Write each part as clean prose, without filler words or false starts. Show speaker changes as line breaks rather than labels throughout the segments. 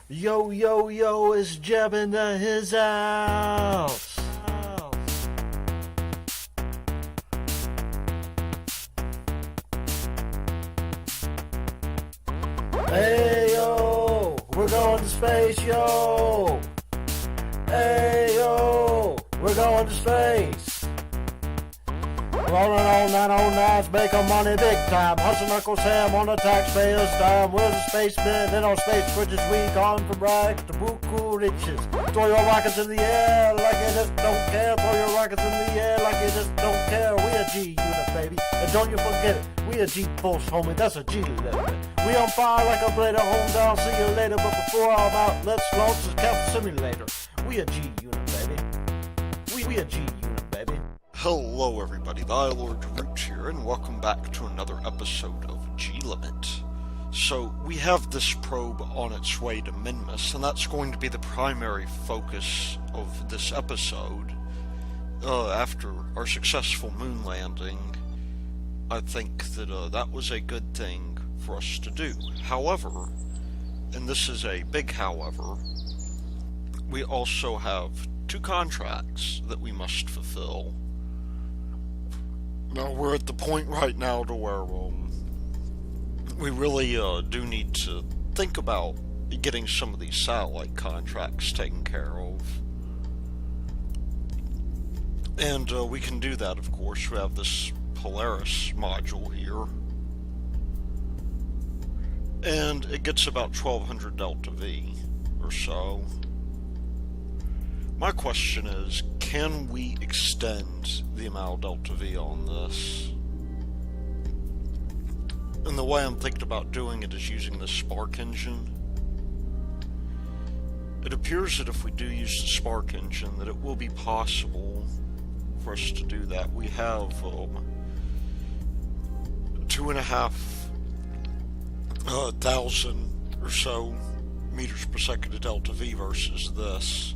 Yo, yo, yo, it's Jeb in his house. Hey, yo, we're going to space, yo. Hey, yo, we're going to space. Rolling on 909s, making money big time. Hustle Uncle Sam on the taxpayer's dime. We're the spacemen in our space bridges. We gone from rags to buku riches. Throw your rockets in the air like you just don't care. Throw your rockets in the air like you just don't care. We a G unit, baby, and don't you forget it. We a G pulse, homie, that's a G level. We on fire like a blade of home down. See you later, but before I'm out, let's launch the Cap Simulator. We a G unit, baby. We a G unit, baby.
Hello everybody, the Lord Root here, and welcome back to another episode of G-Limit. So, we have this probe on its way to Minmus, and that's going to be the primary focus of this episode. After our successful moon landing, I think that that was a good thing for us to do. However, and this is a big however, we also have two contracts that we must fulfill. Now, we're at the point right now to where we really do need to think about getting some of these satellite contracts taken care of. And we can do that, of course. We have this Polaris module here. And it gets about 1200 Delta V or so. My question is, can we extend the amount of Delta V on this? And the way I'm thinking about doing it is using the spark engine. It appears that if we do use the spark engine, that it will be possible for us to do that. We have 2,500 or so meters per second of Delta V versus this.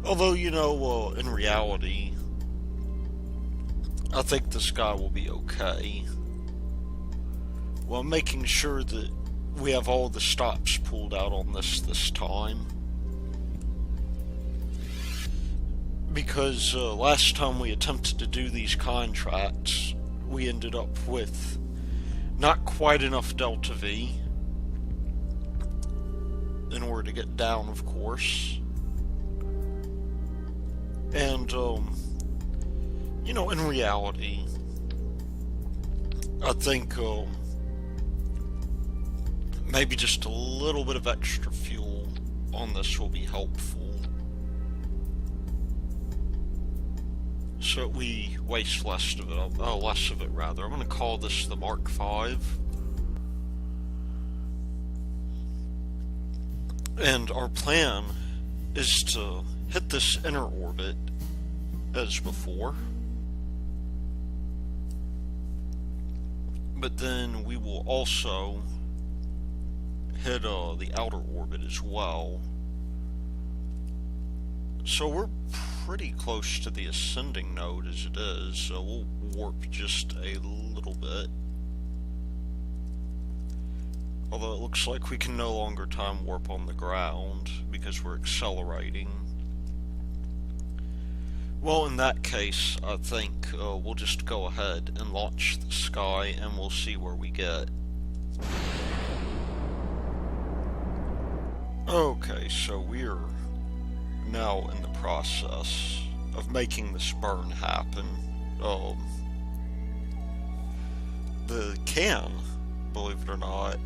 Although, you know, in reality, I think this guy will be okay. Well, I'm making sure that we have all the stops pulled out on this time. Because last time we attempted to do these contracts, we ended up with not quite enough Delta V in order to get down, of course. And, you know, in reality, I think, maybe just a little bit of extra fuel on this will be helpful. So we waste less of it, rather. I'm going to call this the Mark V. And our plan is to hit this inner orbit as before, but then we will also hit the outer orbit as well. So we're pretty close to the ascending node as it is, so we'll warp just a little bit. Although it looks like we can no longer time warp on the ground because we're accelerating. Well, in that case, I think we'll just go ahead and launch the sky and we'll see where we get. Okay, so we're now in the process of making this burn happen. The can, believe it or not,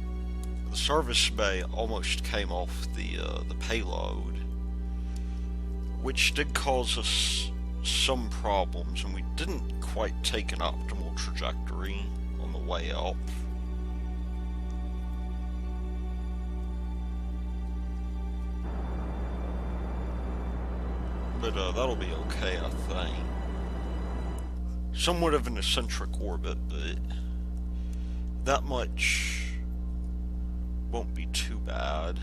the service bay almost came off the payload, which did cause us some problems, and we didn't quite take an optimal trajectory on the way up. But that'll be okay, I think. Somewhat of an eccentric orbit, but that much won't be too bad.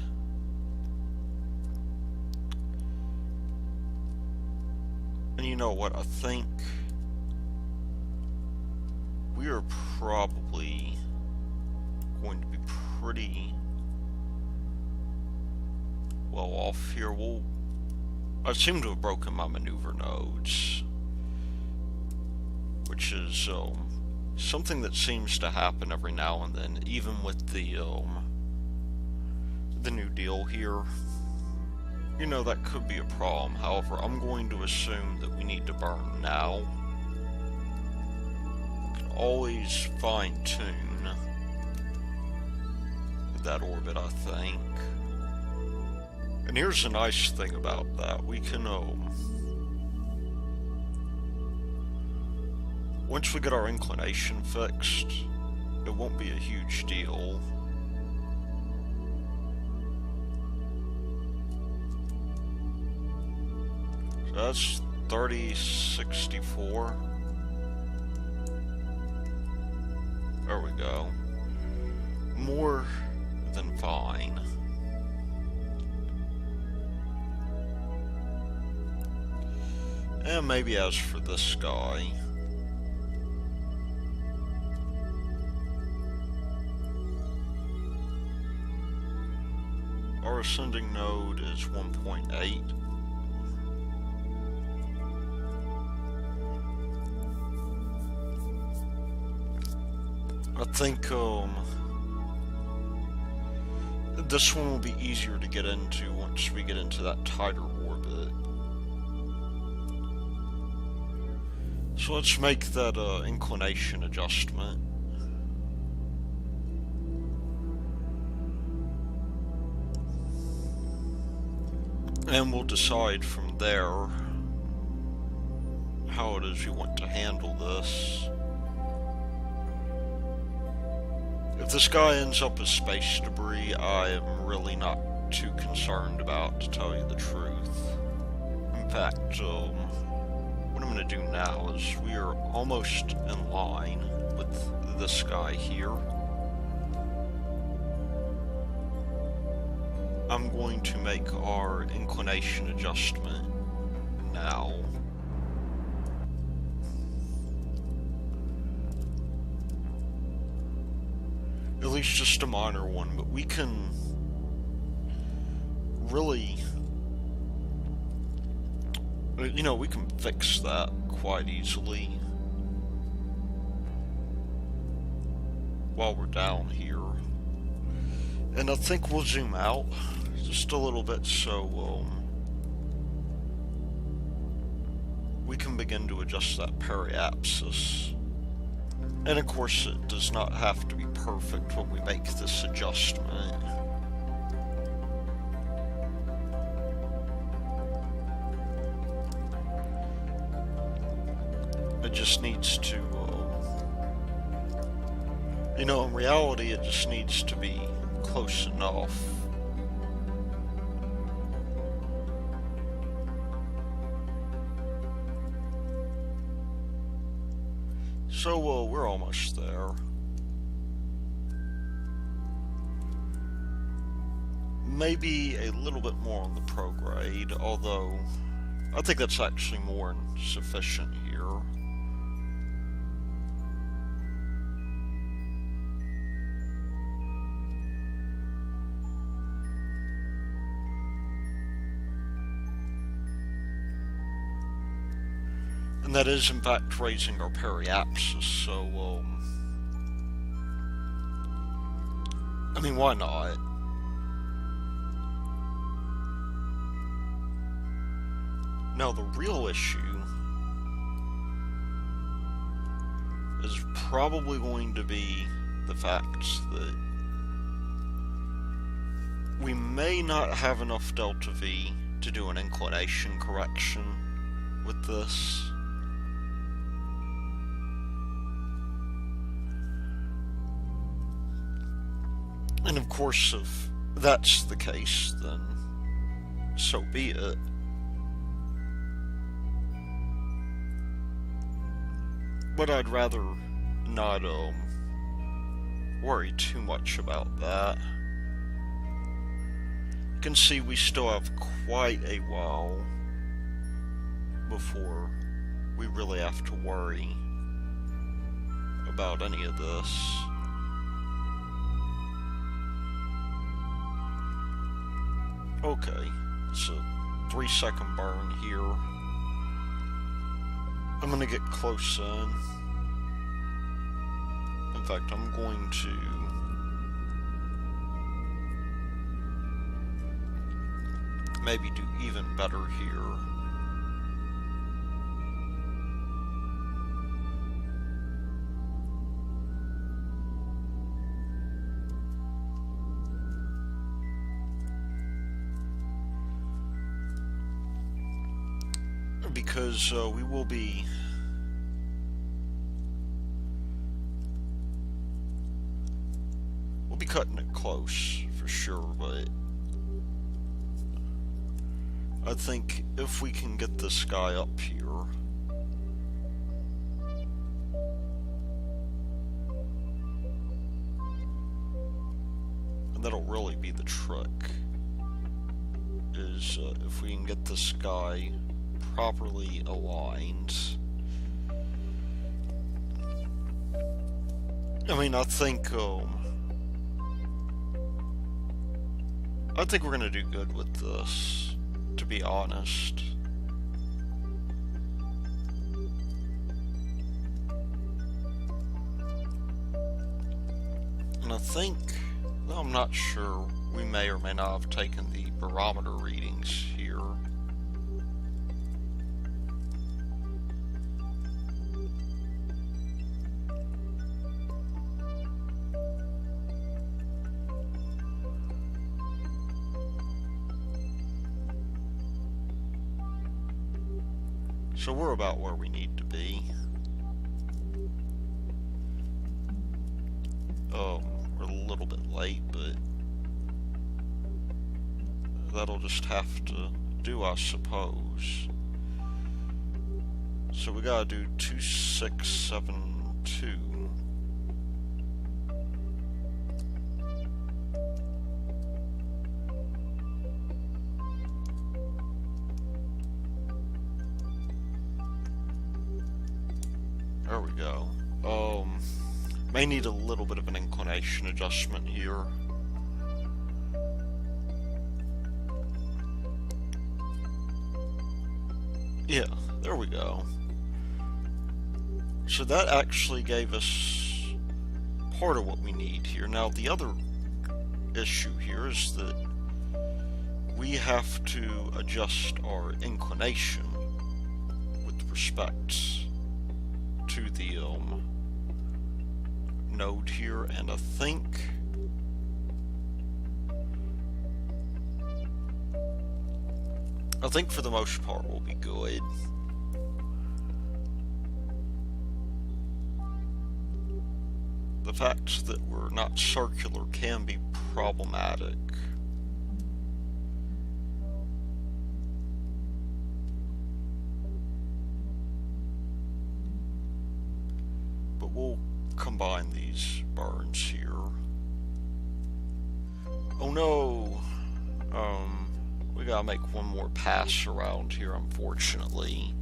And you know what, I think we are probably going to be pretty well off here. I seem to have broken my maneuver nodes, which is something that seems to happen every now and then, even with the New Deal here. You know, that could be a problem. However, I'm going to assume that we need to burn now. We can always fine-tune that orbit, I think. And here's the nice thing about that. We can, once we get our inclination fixed, it won't be a huge deal. So that's 3064. There we go. More than fine. And maybe as for this guy, our ascending node is 1.8. I think this one will be easier to get into once we get into that tighter orbit. So let's make that inclination adjustment. And we'll decide from there how it is we want to handle this. If this guy ends up as space debris, I am really not too concerned about, to tell you the truth. In fact, what I'm going to do now is we are almost in line with this guy here. I'm going to make our inclination adjustment now. At least just a minor one, but we can really, you know, we can fix that quite easily while we're down here. And I think we'll zoom out just a little bit so we can begin to adjust that periapsis. And of course it does not have to be perfect when we make this adjustment. It just needs to, you know, in reality it just needs to be close enough. So, we're almost there. Maybe a little bit more on the prograde, although I think that's actually more than sufficient here. And that is, in fact, raising our periapsis, so, I mean, why not? Now, the real issue is probably going to be the fact that we may not have enough delta V to do an inclination correction with this. And of course, if that's the case, then so be it. But I'd rather not worry too much about that. You can see we still have quite a while before we really have to worry about any of this. Okay, it's a 3-second burn here. I'm gonna get close in. In fact, I'm going to maybe do even better here. Because we will be cutting it close for sure, but I think if we can get this guy up here, and that'll really be the trick, is if we can get this guy properly aligned. I mean, I think we're gonna do good with this, to be honest. And I think, though I'm not sure, we may or may not have taken the barometer readings here. So we're about where we need to be. We're a little bit late, but that'll just have to do, I suppose. So we gotta do 2672. There we go. May need a little bit of an inclination adjustment here. Yeah, there we go. So that actually gave us part of what we need here. Now the other issue here is that we have to adjust our inclination with respect to the node here, and I think for the most part we'll be good. The fact that we're not circular can be problematic. But we'll combine these burns here. Oh no! We gotta make one more pass around here, unfortunately.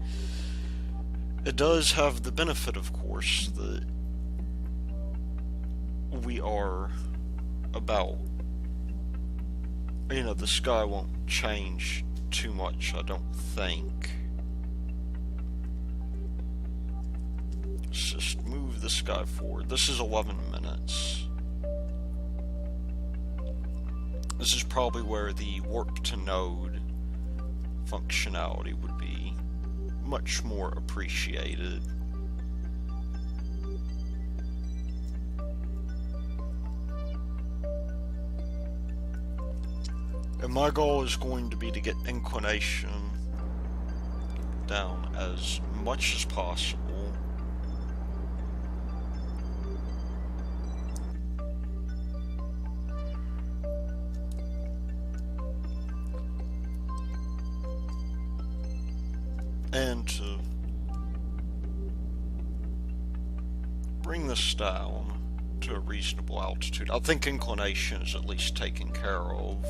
It does have the benefit, of course, that we are about, the sky won't change too much, I don't think. Let's just move this guy forward. This is 11 minutes. This is probably where the warp to node functionality would be much more appreciated. And my goal is going to be to get inclination down as much as possible. And to bring this down to a reasonable altitude. I think inclination is at least taken care of.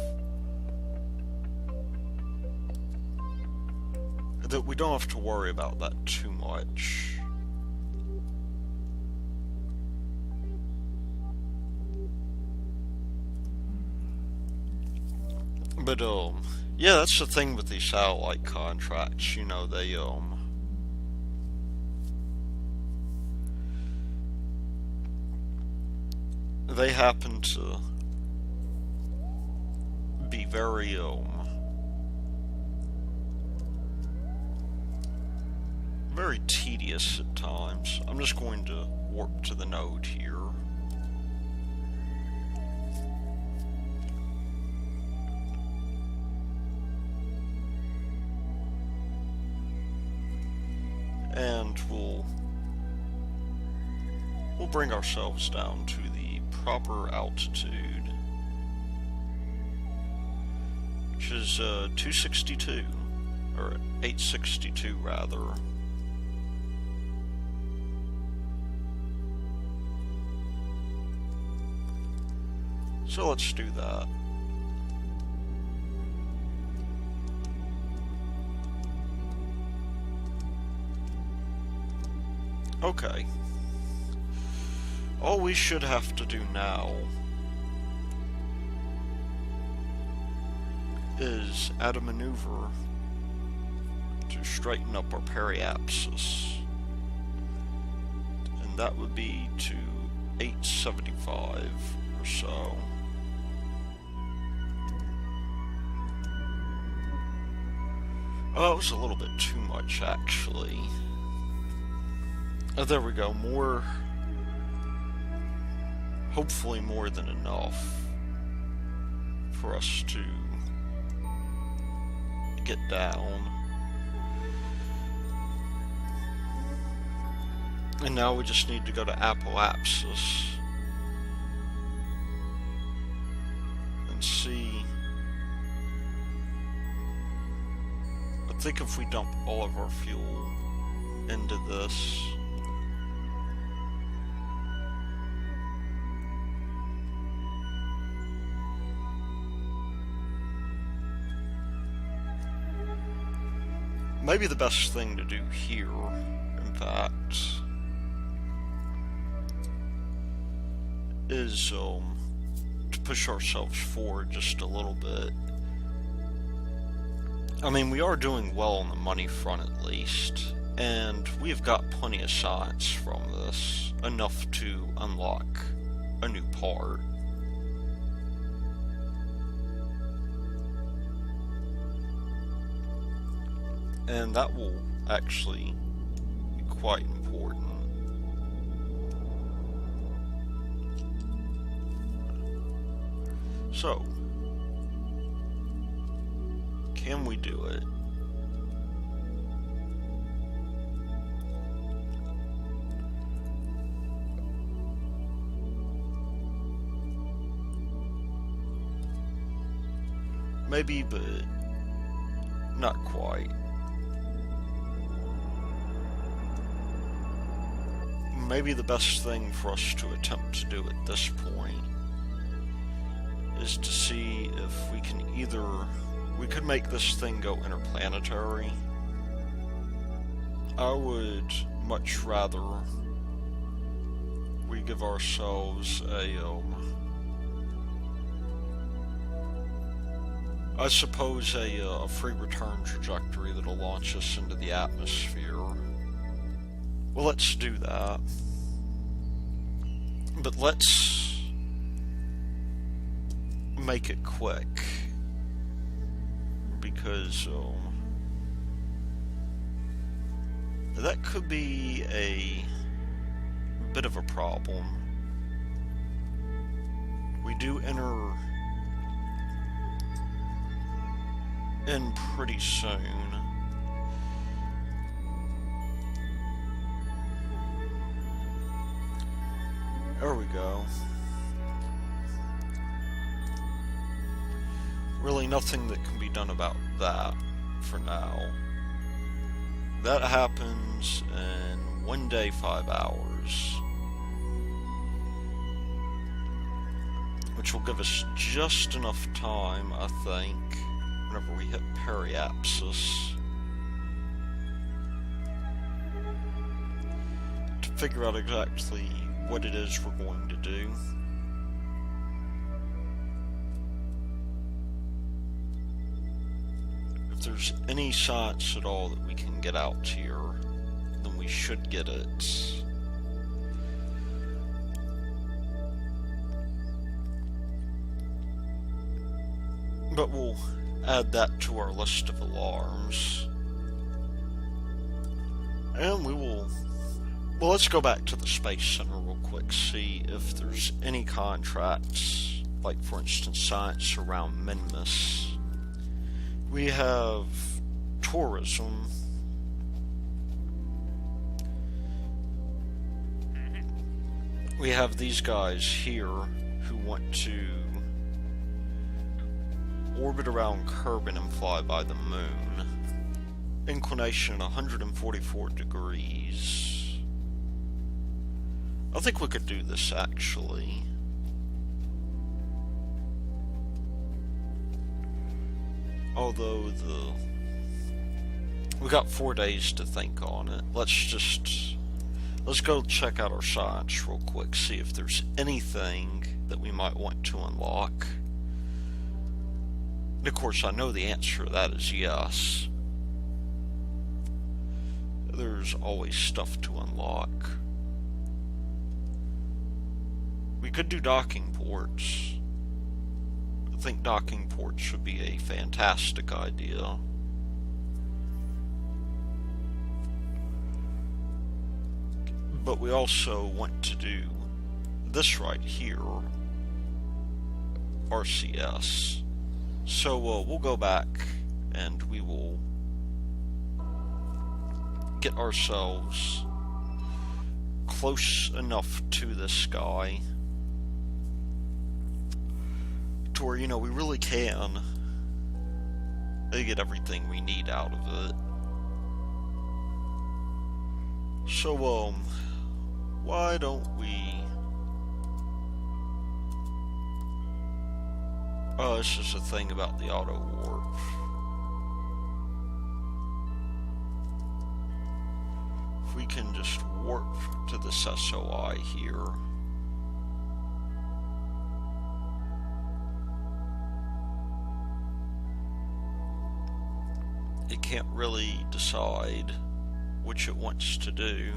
That we don't have to worry about that too much. But, yeah, that's the thing with these satellite contracts, you know, they happen to be very, very tedious at times. I'm just going to warp to the node here. And we'll bring ourselves down to the proper altitude, which is 262, or 862 rather. So let's do that. Okay. All we should have to do now is add a maneuver to straighten up our periapsis. And that would be to 875 or so. Oh, it was a little bit too much, actually. Oh, there we go. More... hopefully more than enough for us to get down. And now we just need to go to apoapsis and see. I think if we dump all of our fuel into this, maybe the best thing to do here, in fact, is to push ourselves forward just a little bit. I mean, we are doing well on the money front at least, and we've got plenty of science from this, enough to unlock a new part. And that will actually be quite important. So, can we do it? Maybe, but not quite. Maybe the best thing for us to attempt to do at this point is to see if we can either... we could make this thing go interplanetary. I would much rather we give ourselves I suppose a free return trajectory that'll launch us into the atmosphere. Well, let's do that. But let's make it quick, because that could be a bit of a problem. We do enter in pretty soon. There we go. Really nothing that can be done about that for now. That happens in 1 day, 5 hours. Which will give us just enough time, I think, whenever we hit periapsis, to figure out exactly what it is we're going to do. there's any science at all that we can get out here, then we should get it. But we'll add that to our list of alarms. And we will... Well, let's go back to the Space Center real quick, see if there's any contracts, like for instance science around Minmus. We have tourism. We have these guys here who want to orbit around Kerbin and fly by the moon. Inclination 144 degrees. I think we could do this actually. Although we got 4 days to think on it. Let's go check out our science real quick, see if there's anything that we might want to unlock. And of course I know the answer to that is yes. There's always stuff to unlock. We could do docking ports. I think docking ports would be a fantastic idea. But we also want to do this right here, RCS. So we'll go back and we will get ourselves close enough to this guy to where, you know, we really can get everything we need out of it. So, why don't we... Oh, this is the thing about the auto warp. If we can just warp to this SOI here. It can't really decide which it wants to do.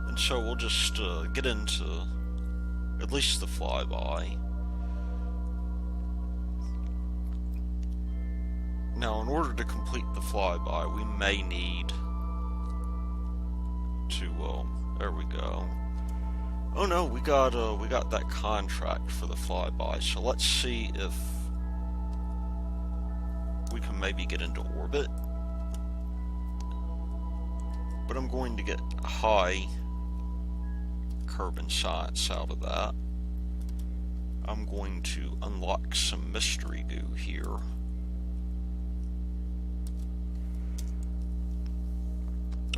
And so we'll just get into at least the flyby. Now, in order to complete the flyby, we may need to, there we go. Oh no, we got that contract for the flyby, so let's see if we can maybe get into orbit. But I'm going to get high Kerbin science out of that. I'm going to unlock some mystery goo here.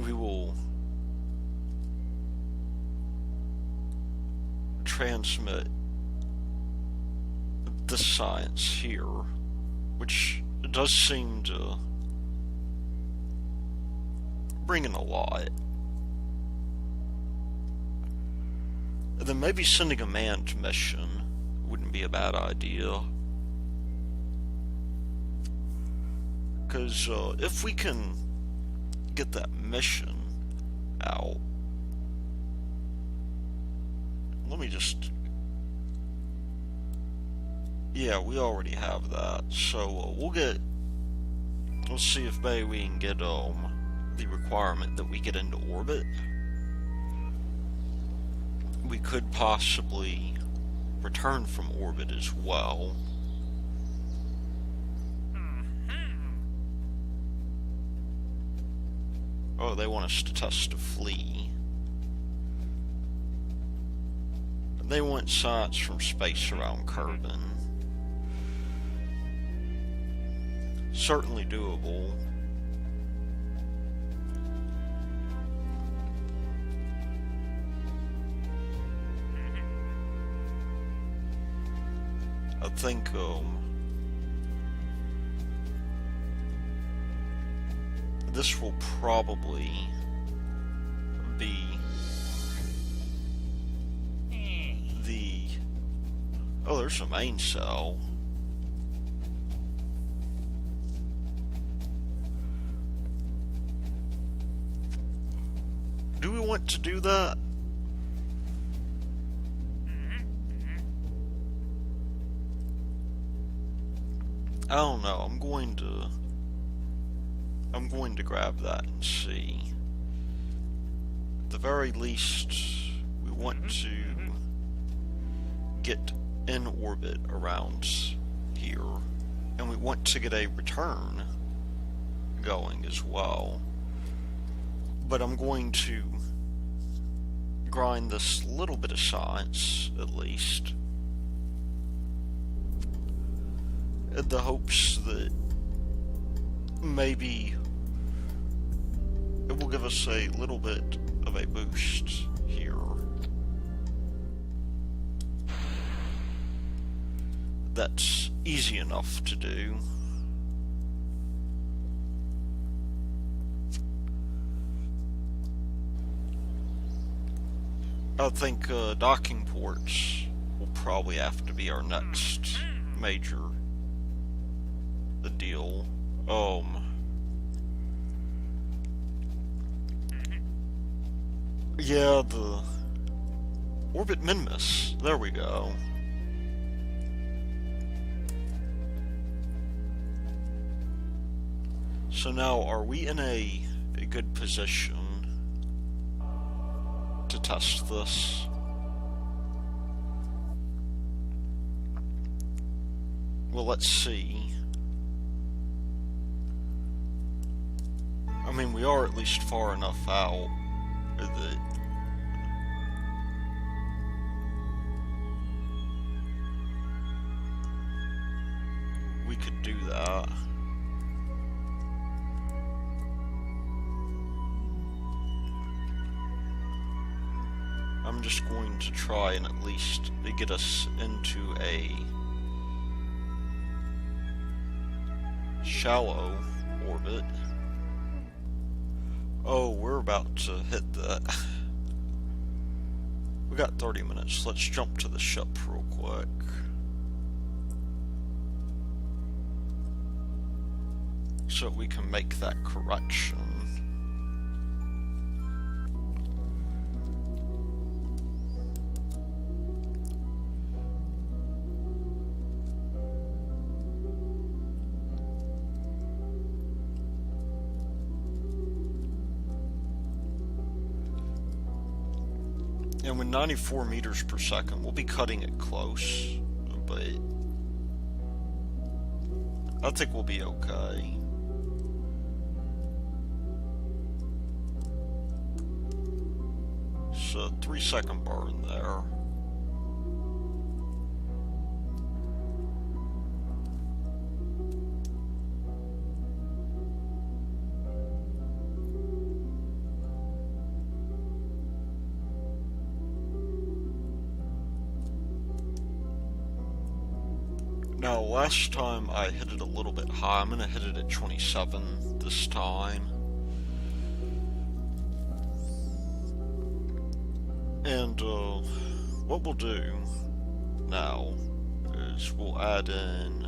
We will transmit this science here, which does seem to bring in a lot. And then maybe sending a manned mission wouldn't be a bad idea. Because if we can get that mission out, let me just... Yeah, we already have that. So we'll get... Let's see if maybe we can get the requirement that we get into orbit. We could possibly return from orbit as well. Oh, they want us to test a flee. They want science from space around Kerbin. Certainly doable. I think this will probably be the... Oh, there's a main cell. Do we want to do that? I don't know. I'm going to grab that and see. At the very least, we want to get in orbit around here, and we want to get a return going as well. But I'm going to grind this little bit of science, at least, in the hopes that maybe it will give us a little bit of a boost here. That's easy enough to do. I think docking ports will probably have to be our next major deal. Yeah, the orbit Minmus. There we go. So now, are we in a good position to test this? Well, let's see. I mean, we are at least far enough out that we could do that. I'm just going to try and at least get us into a shallow orbit. Oh, we're about to hit that. We got 30 minutes. Let's jump to the ship real quick. So we can make that correction. And with 94 meters per second, we'll be cutting it close, but I think we'll be okay. So 3-second burn there. Now, last time I hit it a little bit high. I'm going to hit it at 27 this time. And what we'll do now is we'll add in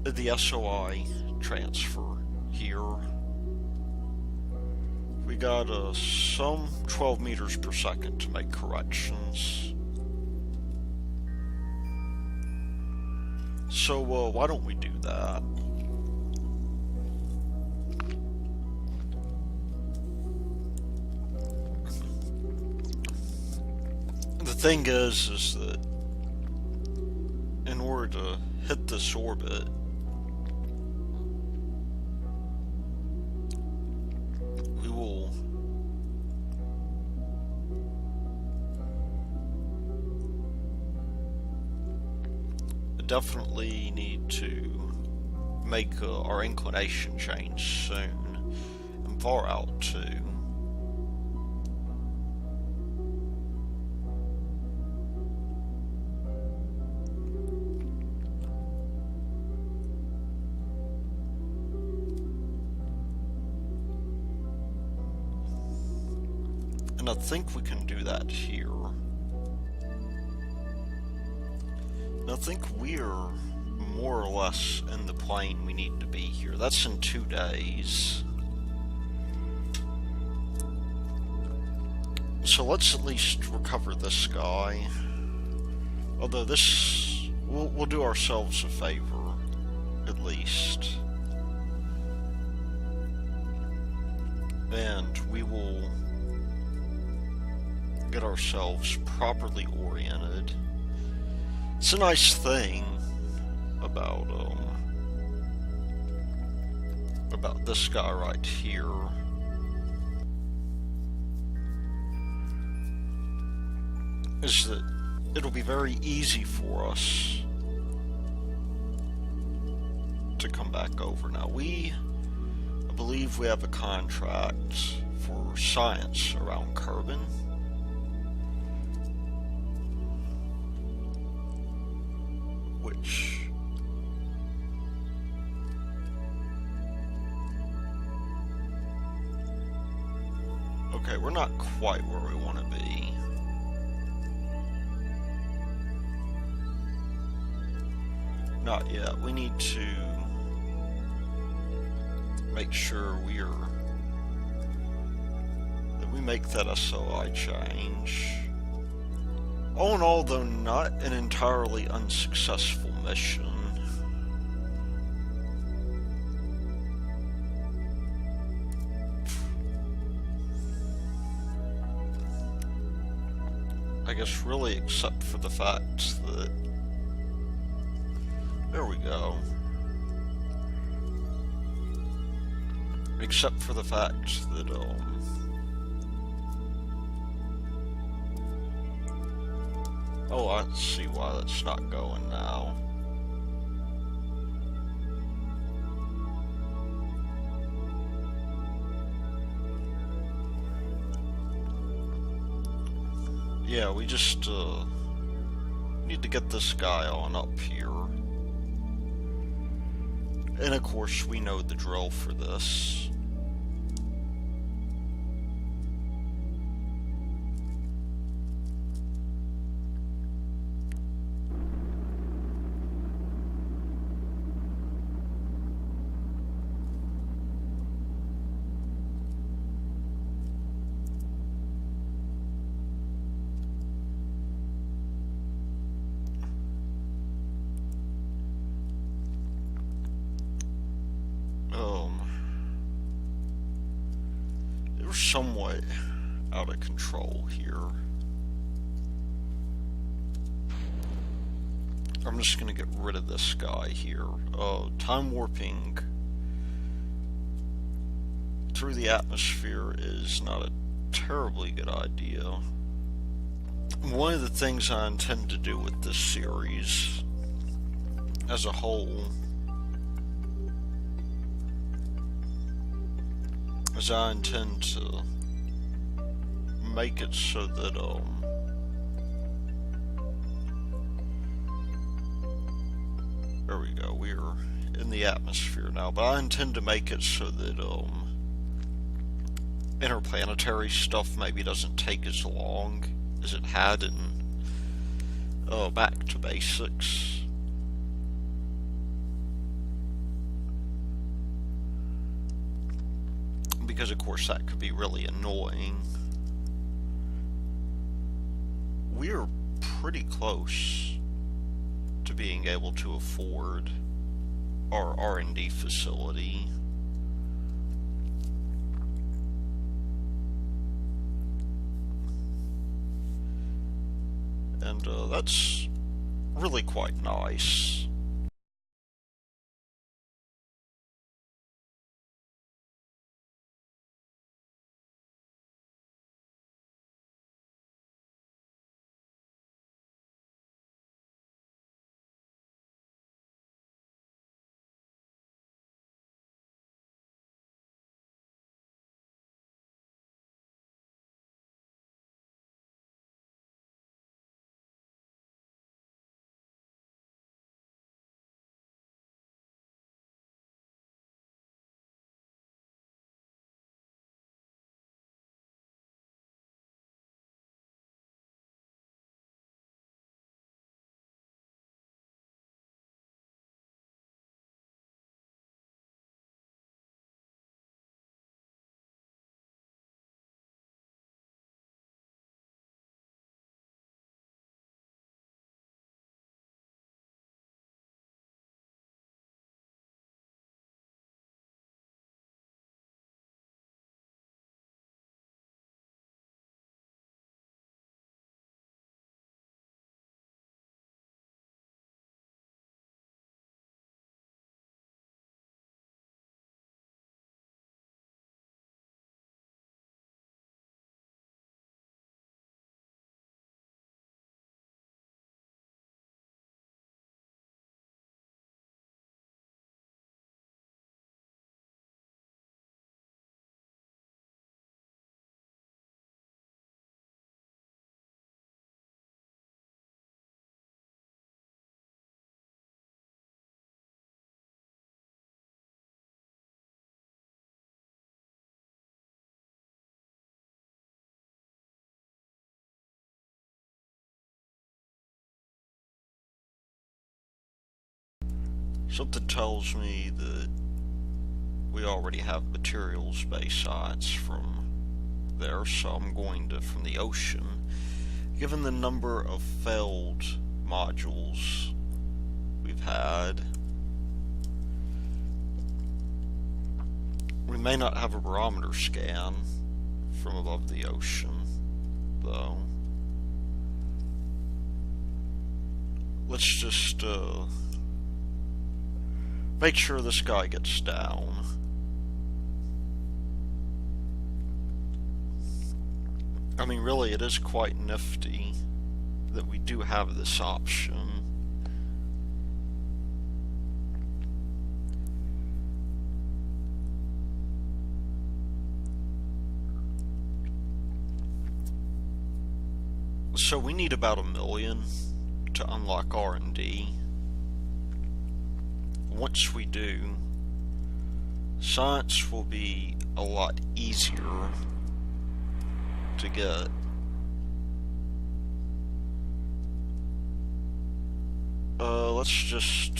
the SOI transfer here. We got some 12 meters per second to make corrections. So, why don't we do that? The thing is that in order to hit this orbit, we will definitely need to make our inclination change soon, and far out too. And I think we can do that here. And I think we're more or less in the plane we need to be here. That's in 2 days. So let's at least recover this guy. Although this, we'll do ourselves a favor, at least. And we will get ourselves properly oriented. It's a nice thing about this guy right here. Is that it'll be very easy for us to come back over. Now I believe we have a contract for science around carbon. Which okay, we're not quite where we want to be. Not yet. We need to make sure that we make that SOI change. All in all, though, not an entirely unsuccessful mission. I guess really except for the fact that... There we go. Except for the fact that, oh, I see why that's not going now. Yeah, we just, need to get this guy on up here. And of course, we know the drill for this. We're somewhat out of control here. I'm just gonna get rid of this guy here. Time warping through the atmosphere is not a terribly good idea. One of the things I intend to do with this series as a whole is I intend to make it so that, there we go, we're in the atmosphere now, but I intend to make it so that, interplanetary stuff maybe doesn't take as long as it had in, Back to Basics. Because of course that could be really annoying. We're pretty close to being able to afford our R&D facility. And that's really quite nice. Something tells me that we already have materials-based science from there, so I'm going to from the ocean. Given the number of failed modules we've had, we may not have a barometer scan from above the ocean, though. Let's just make sure this guy gets down. I mean, really, it is quite nifty that we do have this option. So we need about 1 million to unlock R&D. Once we do, science will be a lot easier to get. Let's just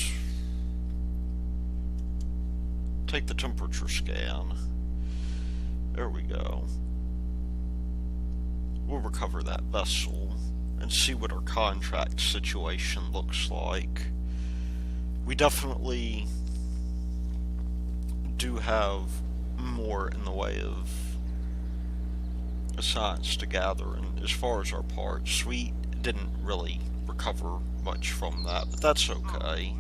take the temperature scan. There we go. We'll recover that vessel and see what our contract situation looks like. We definitely do have more in the way of science to gather, and as far as our parts, we didn't really recover much from that, but that's okay.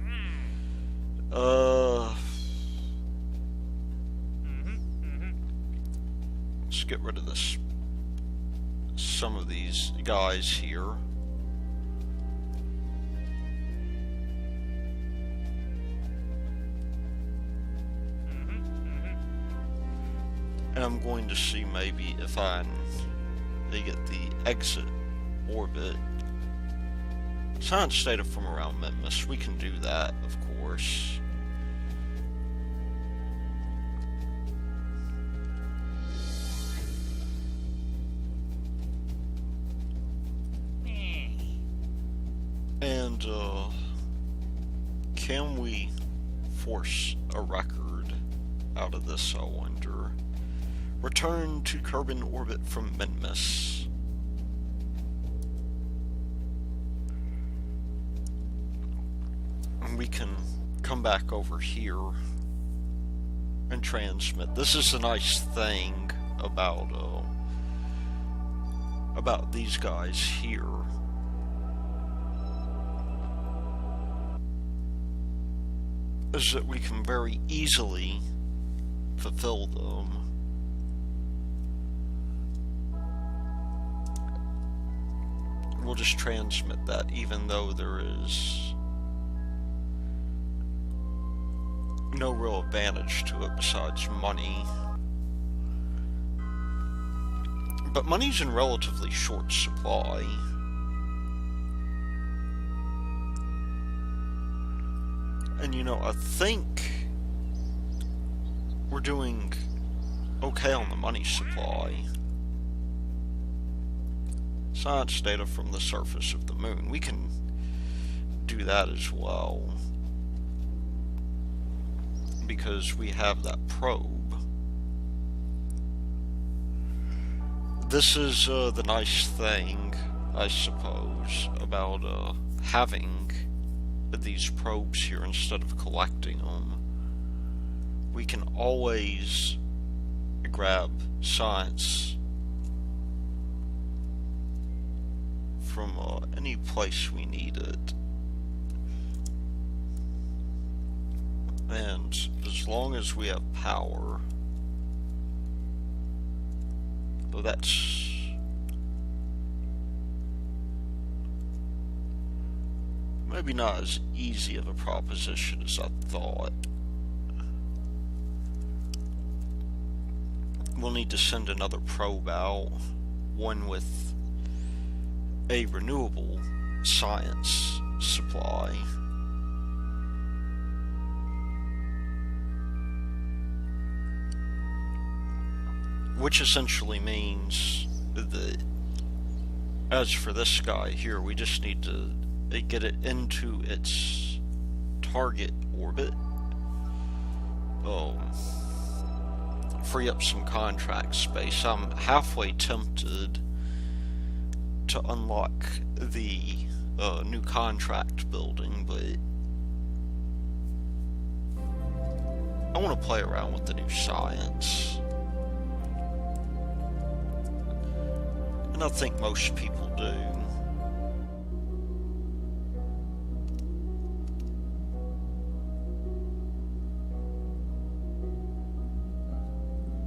Let's get rid of this. Some of these guys here. And I'm going to see maybe if they get the exit orbit science data from around Minmus. We can do that, of course. And can we force a record out of this, I wonder? Return to Kerbin orbit from Minmus. And we can come back over here and transmit. This is a nice thing about these guys here. Is that we can very easily fulfill them. We'll just transmit that, even though there is no real advantage to it besides money. But money's in relatively short supply. And you know, I think we're doing okay on the money supply. Science data from the surface of the moon. We can do that as well, because we have that probe. This is the nice thing, I suppose, about having these probes here instead of collecting them. We can always grab science from any place we need it. And as long as we have power, though that's maybe not as easy of a proposition as I thought. We'll need to send another probe out, one with a renewable science supply. Which essentially means that, as for this guy here, we just need to get it into its target orbit. Free up some contract space. I'm halfway tempted to unlock the new contract building, but I want to play around with the new science. And I think most people do.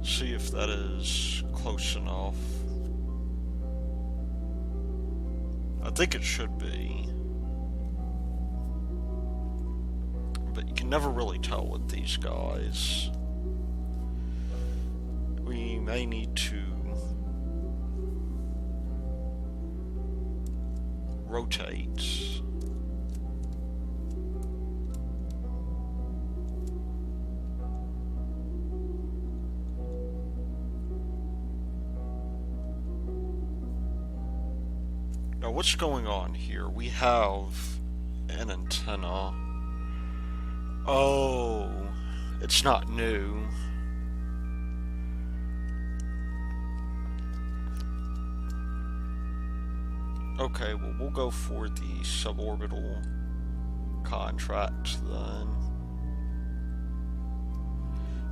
See if that is close enough. I think it should be. But you can never really tell with these guys. We may need to rotate. Now, what's going on here? We have an antenna. Oh, it's not new. Okay, well, we'll go for the suborbital contract then.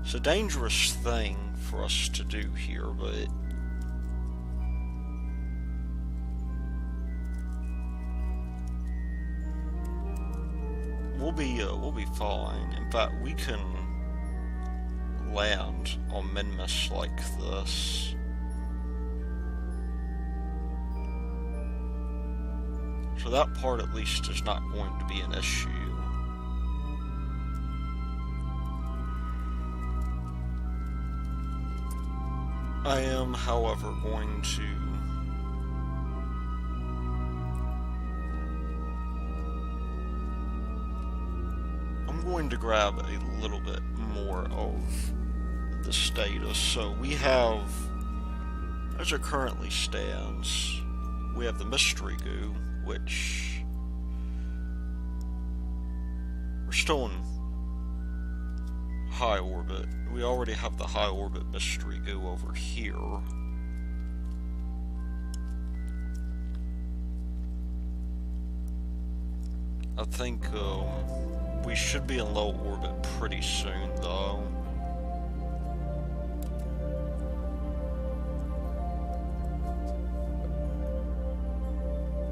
It's a dangerous thing for us to do here, but we'll be fine. In fact, we can land on Minmus like this. So that part at least is not going to be an issue. I am, however, going to grab a little bit more of the status. So we have, as it currently stands, we have the mystery goo, which we're still in high orbit. We already have the high orbit mystery goo over here. I think we should be in low orbit pretty soon, though.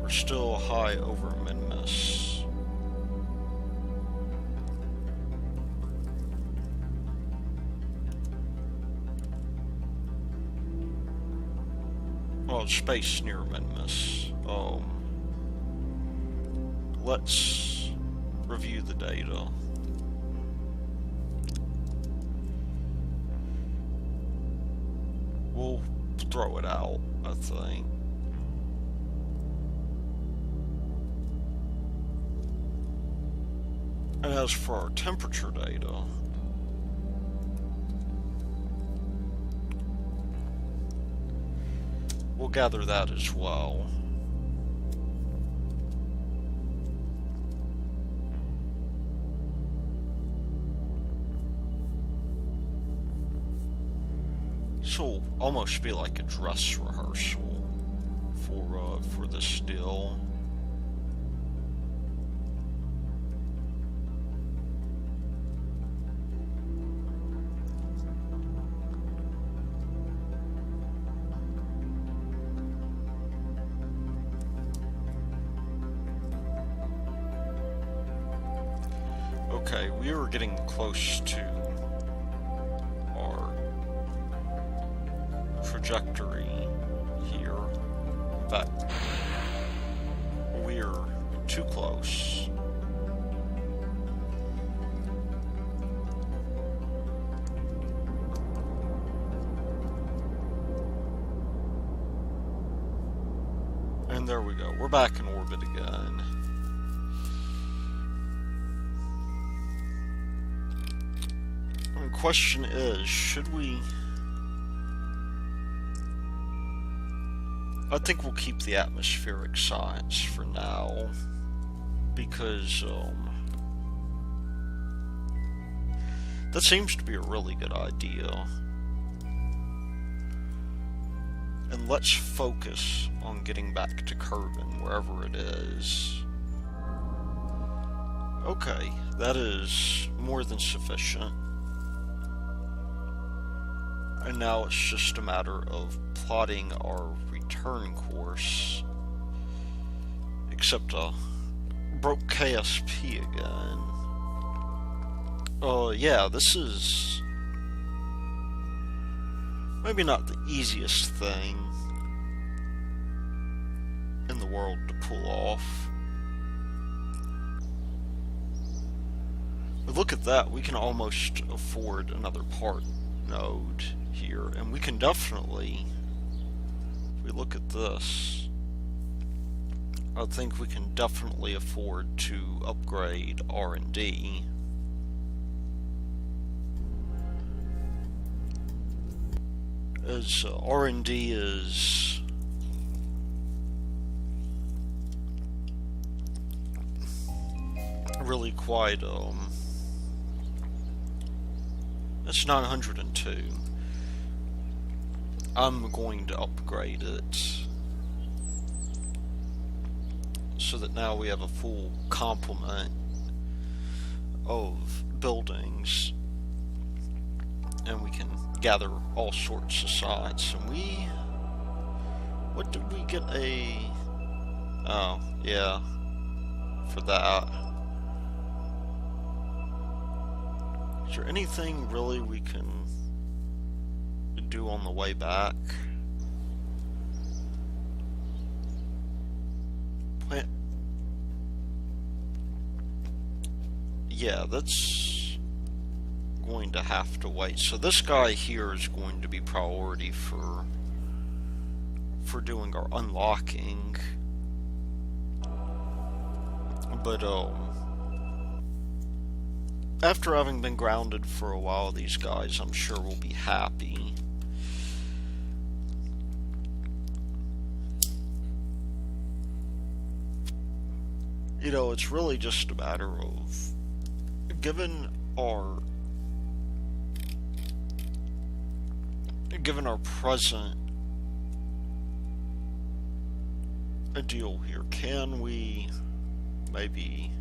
We're still high over Minmus. Well, space near Minmus. Let's review the data. We'll throw it out, I think. And as for our temperature data, we'll gather that as well. This will almost be like a dress rehearsal for this deal. Okay, we were getting close to our trajectory here. In fact, we're too close. And there we go. We're back in orbit again. The question is, should we... I think we'll keep the atmospheric science for now, because That seems to be a really good idea. And let's focus on getting back to Curvin, wherever it is. Okay, that is more than sufficient. And now it's just a matter of plotting our return course. Except broke KSP again. Yeah, this is maybe not the easiest thing in the world to pull off. But look at that, we can almost afford another part node here, and we can definitely, if we look at this, I think we can definitely afford to upgrade R&D. As R&D is really quite, it's 902. I'm going to upgrade it so that now we have a full complement of buildings and we can gather all sorts of sites. And what did we get oh, yeah, for that. Is there anything really we can do on the way back? Yeah, that's going to have to wait. So this guy here is going to be priority for doing our unlocking. But after having been grounded for a while, these guys, I'm sure, will be happy. You know, it's really just a matter of, given our present deal here, can we maybe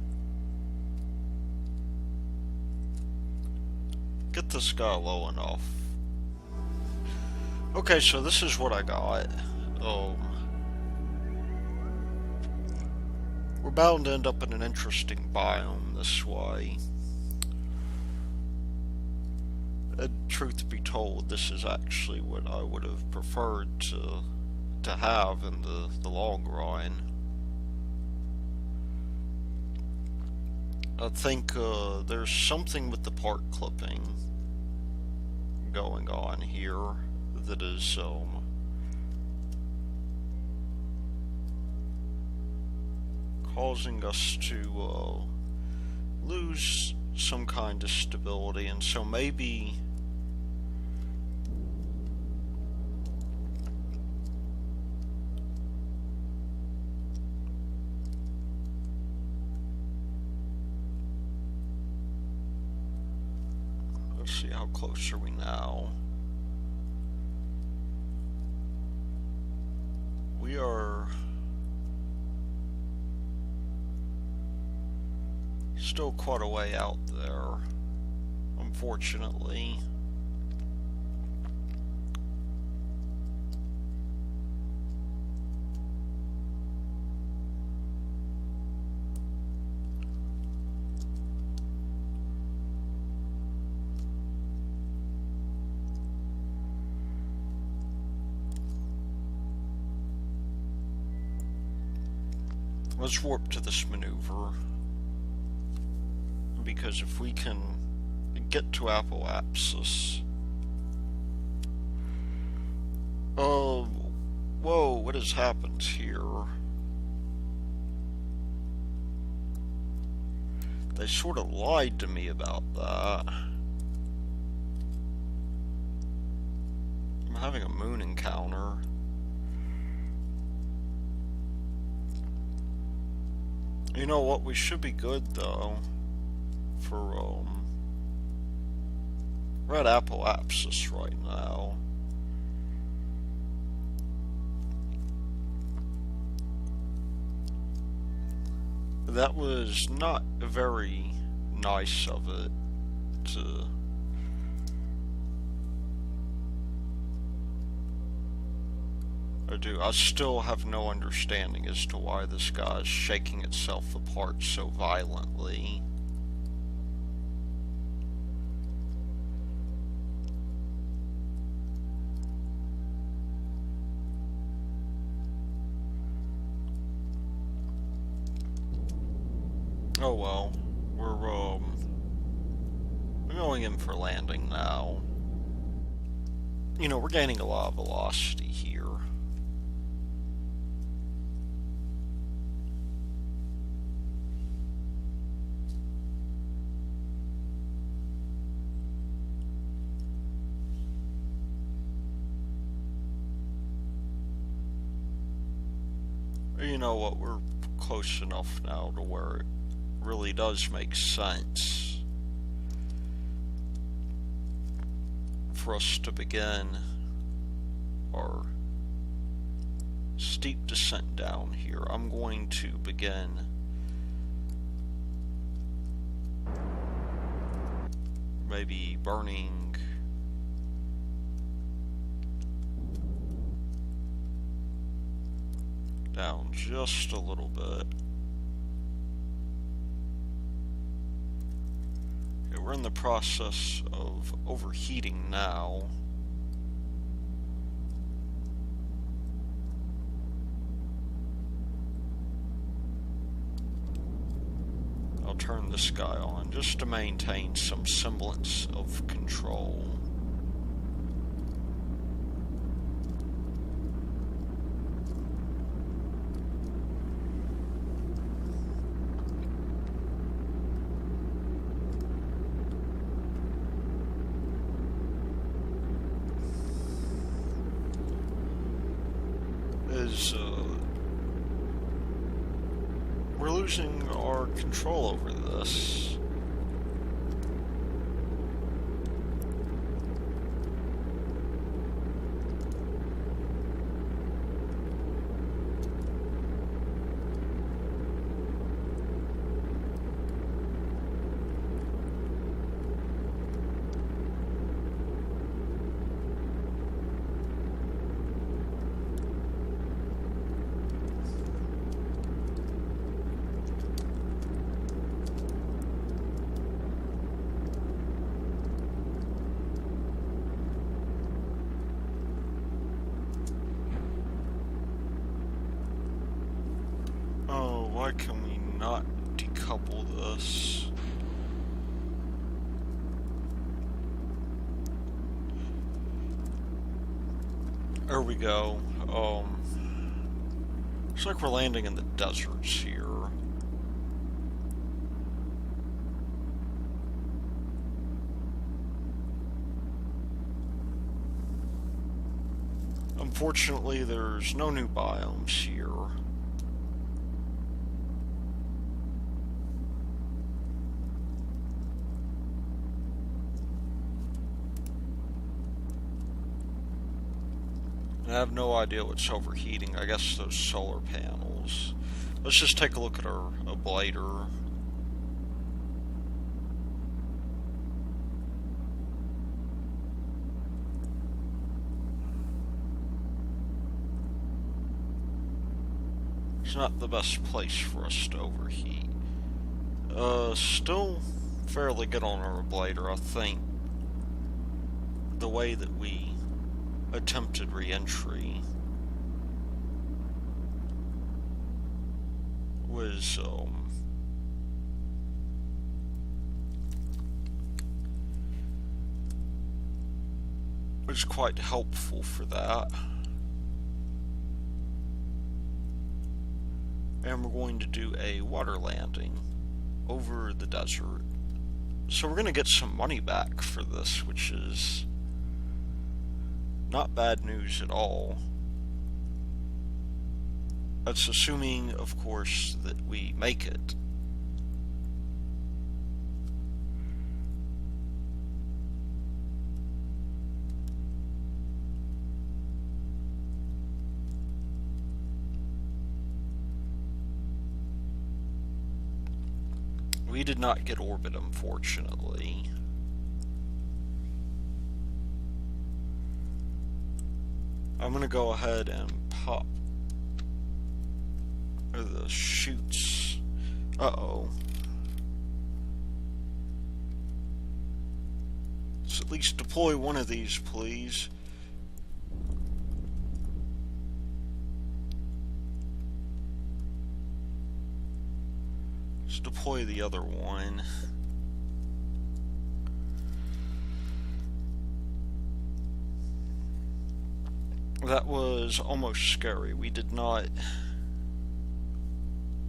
get this guy low enough? Okay, so this is what I got. We're bound to end up in an interesting biome this way. Truth be told, this is actually what I would have preferred to have in the long run. I think there's something with the part clipping going on here that is causing us to lose some kind of stability, and so maybe let's see, how close are we now? We are still quite a way out there, unfortunately. Let's warp to this maneuver, because if we can get to Apoapsis... whoa, what has happened here? They sort of lied to me about that. I'm having a moon encounter. You know what, we should be good though for Red Apophysis right now. That was not very nice of it to do. I still have no understanding as to why this guy is shaking itself apart so violently. Oh well, we're going in for landing now. You know, we're gaining a lot of velocity here. You know what, we're close enough now to where it really does make sense for us to begin our steep descent down here. I'm going to begin maybe burning down just a little bit. Okay, we're in the process of overheating now. I'll turn this guy on just to maintain some semblance of control. We're losing our control over this. Why can we not decouple this? There we go. Looks like we're landing in the deserts here. Unfortunately, there's no new biomes here. I have no idea what's overheating. I guess those solar panels. Let's just take a look at our ablator. It's not the best place for us to overheat. Still fairly good on our ablator. I think the way that we attempted re-entry was quite helpful for that. And we're going to do a water landing over the desert. So we're going to get some money back for this, which is not bad news at all. That's assuming, of course, that we make it. we did not get orbit, unfortunately. I'm gonna go ahead and pop the chutes. Uh-oh. Let's at least deploy one of these, please. Let's deploy the other one. That was almost scary. We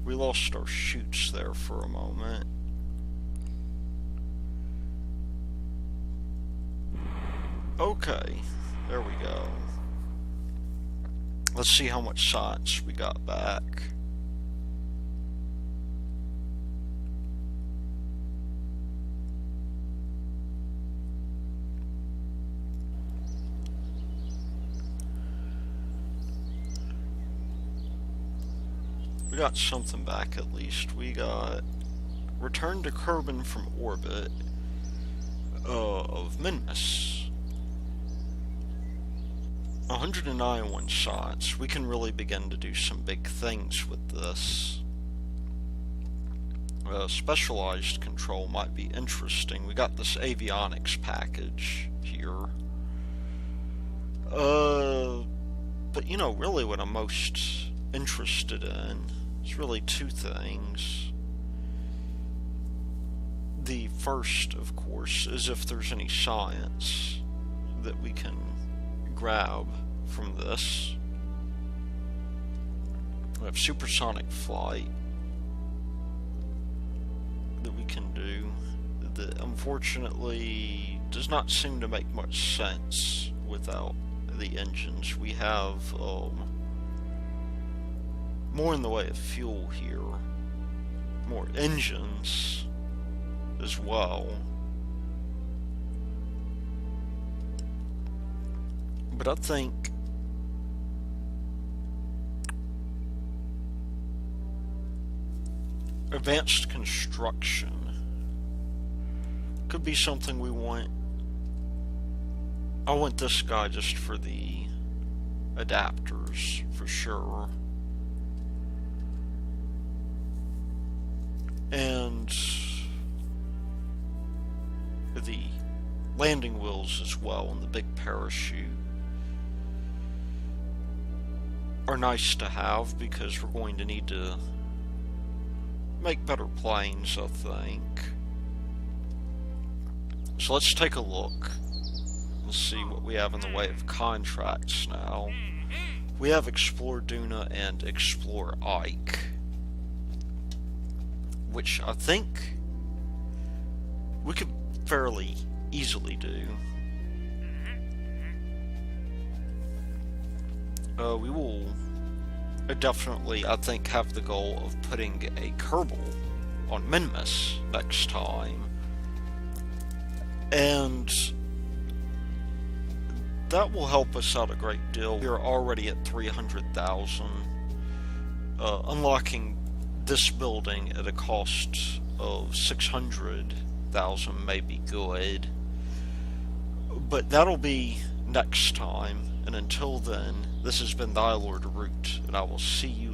lost our chutes there for a moment. Okay, there we go. Let's see how much science we got back. We got something back at least. We got return to Kerbin from orbit of Minmus. 191 shots. We can really begin to do some big things with this. Specialized control might be interesting. We got this avionics package here. But you know, really what I'm most interested in is really two things. The first, of course, is if there's any science that we can grab from this. We have supersonic flight that we can do that unfortunately does not seem to make much sense without the engines. We have more in the way of fuel here, more engines as well. But I think advanced construction could be something we want. I want this guy just for the adapters, for sure. And the landing wheels as well, and the big parachute are nice to have because we're going to need to make better planes, I think. So let's take a look and see what we have in the way of contracts now. We have Explore Duna and Explore Ike, which I think we could fairly easily do. We will definitely, I think, have the goal of putting a Kerbal on Minmus next time. And that will help us out a great deal. We are already at 300,000. Unlocking this building at a cost of 600,000 may be good. But that'll be next time. And until then, this has been Thy Lord Root, and I will see you